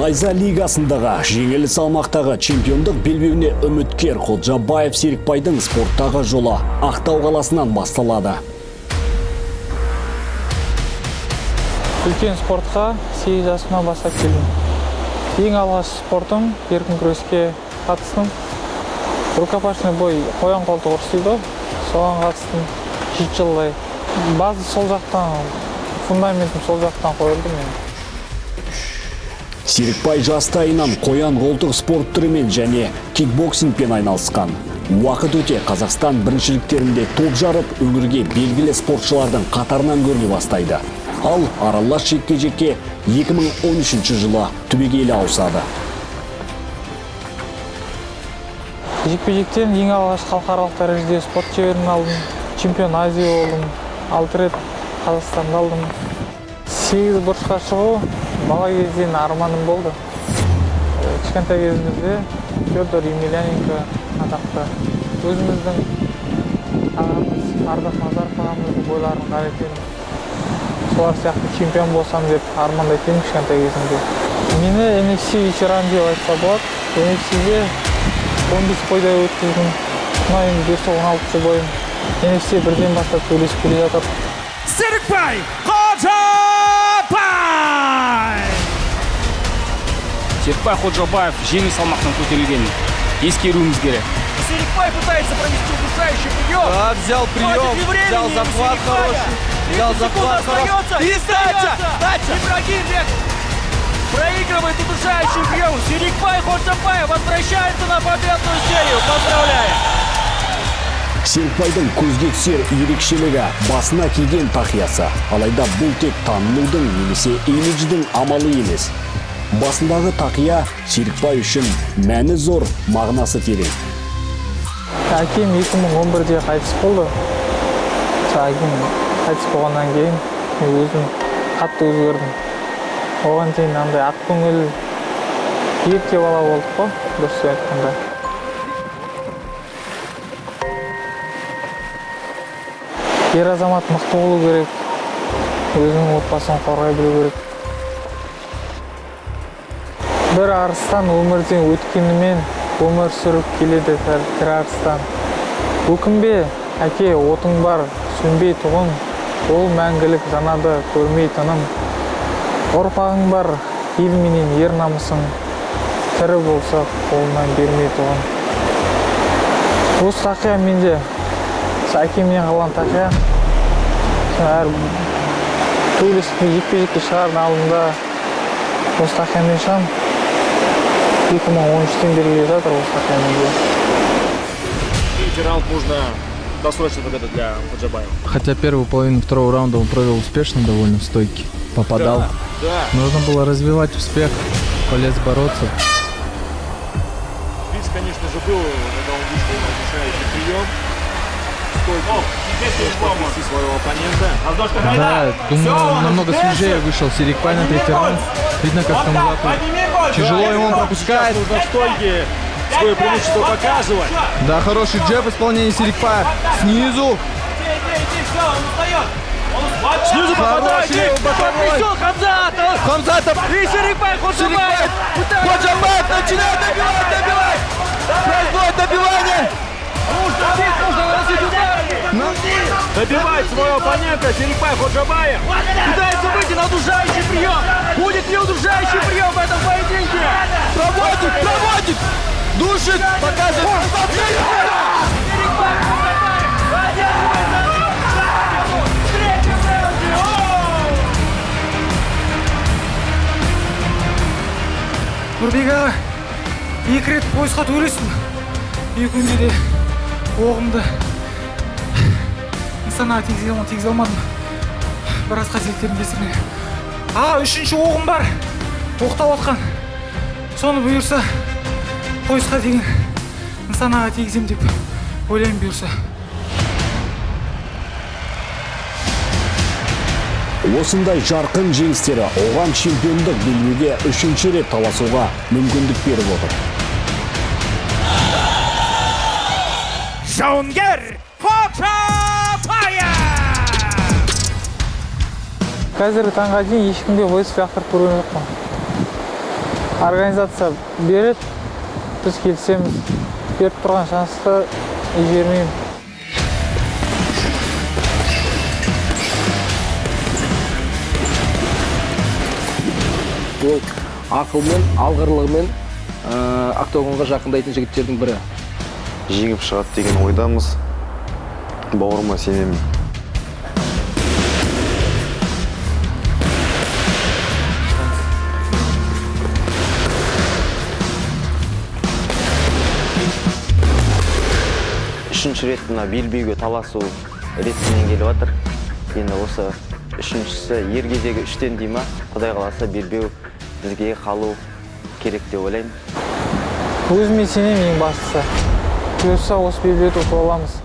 Лайза лигасындағы жеңіл салмақтағы чемпиондық белбеуіне үміткер Ходжабаев Серікбайдың спорттағы жолы Ақтау қаласынан басталады. Үлкен спортқа 8 жасымнан бастап келдім. Ең алғаш спортым еркін күреске қатыстым. Рукопашный бой қоян қолтық ұрыс дейді. Соған қатыстым 7 жылдай. Базы сол жақтан, фундаментім сол жақтан қойылды мен. Серікбай жастайынан қоян қолтық спорт түрімен және кикбоксингпен айналысқан. Уақыт өте Қазақстан біріншіліктерінде топ жарып, өңірге белгілі спортшылардың қатарынан көріне бастайды. Ал аралас жекпе-жекке 2013 жылы түбегейлі ауысады. Жекпе-жектен ең алғаш халықаралық дәрежеде спорт шеберін алдым. Чемпион Азия болдым. 6 рет Қазақстанда алдым. 8 бұрышқа шығу бала кезден арманым болды. Кішкентай кезімізде Федор Емельяненко атақты өзіміздің ағамыз Ардақ Назаров ағамыздың бойларын қарайтын. Солар сияқты чемпион болсам деп армандайтын кішкентай кезімде. Мені NFC ветеран деп айтса болады. NFC-де 15 бойда өткіздім. Мына енді 5-16 бойым. NFC бірден бастап сөйлесіп келе жатыр. Серікбай Ходжабаев! Серікбай Ходжабаев жеңіл салмақтан көтерілгенін ескеруіміз керек. Серікбай пытается провести удушающий прием. Да, взял прием, взял захват хороший. Взял захват хороший. И сдача! Ибрагим проигрывает удушающий прием. Серікбай Ходжабаев возвращается на победную серию. Поздравляем! Серікбайдың көзге түсер ерекшелігі басына киген тақиясы. Алайда бұл тек танылудың немесе имидждің амалы емес. Басындағы тақия Серікбай үшін мәні зор, мағынасы терең. Әкем 2011-де қайтыс болды. Әкем қайтыс болғаннан кейін мен өзім қатты өзгердім. Оған дейін андай ақ көңіл ерке бала болдық қой, дұрыс айтқанда. Ер азамат мықты болу керек, өзінің отбасын қорғай білу керек. Бір арыстан өмірден өткенімен өмір сүріп келеді тірі арыстан. Өкінбе, әке, отың бар, сөнбей тұғын, ол мәңгілік жанады көрмей тыным. Ұрпағың бар, ел менен ер намысын, тірі болса қолынан бермей тұғын. Осы тақия менде. Әкемнен қалған тақия. Әр төйлесіп жекпе-жекке шығардың алдында осы тақиямен шығам. 2013-тен бері келе жатыр осы тақиямен. Третий раунд нужно досрочно победа для Ходжабаева. Хотя первую половину второго раунда он провел успешно, довольно в стойке. Попадал. Да. Нужно было развивать успех, полез бороться. Приз, конечно же, был, когда он вышел на удушающий прием. Провести своего оппонента. Да, думаю, он намного свежее вышел Серікбай на третий раунд. Видно, как там тяжело ему пропускает. Нужно в стойке свое преимущество показывать. Да, хороший джеб исполнение Серікбая. Снизу. Снизу попадает. Хамзатов. И Серікбай Ходжабаев. Ходжабаев начинает добивать. Производит добивание. Нужно наносить удар. Добивает своего оппонента Серікбай Ходжабаев. Пытается выйти на удушающий прием. Будет ли удушающий прием в этом поединке? Проводит. Душит. Показывает. Нұрбек аға, 2 рет поясқа төресін. Екеуінде де оғымды нысанаға тигізе алмадым. Біраз қателіктердің кесірінен. Аға, 3-ші оғым бар. Оқтап отқан. Соны бұйырса, поясқа деген нысанаға тигізем деп ойлаймын бұйырса. Осындай жарқын жеңістері оған чемпиондық белбеуге 3-ші рет таласуға мүмкіндік беріп отыр. Жауынгер Ходжабаев! Қазіргі таңға дейін ешкімге войс фактор көрген жоқпын. Организация берет, біз келсеміз, беріп тұрған шансты жібермеймін. Ол ақылмен, алғырлығымен октагонға жақындайтын жігіттердің бірі. Жеңіп шығады деген ойдамыз. Бауырыма сенемін. Үшінші рет мына белбеуге таласу ретімен келіп жатыр. Енді осы үшіншісі ер кезегі 3-тен дей ма, Құдай қаласа белбеу бізге қалу керек деп ойлаймын. Өзіме сенемін ең бастысы. Бұйырса осы белбеуді ұтып аламыз.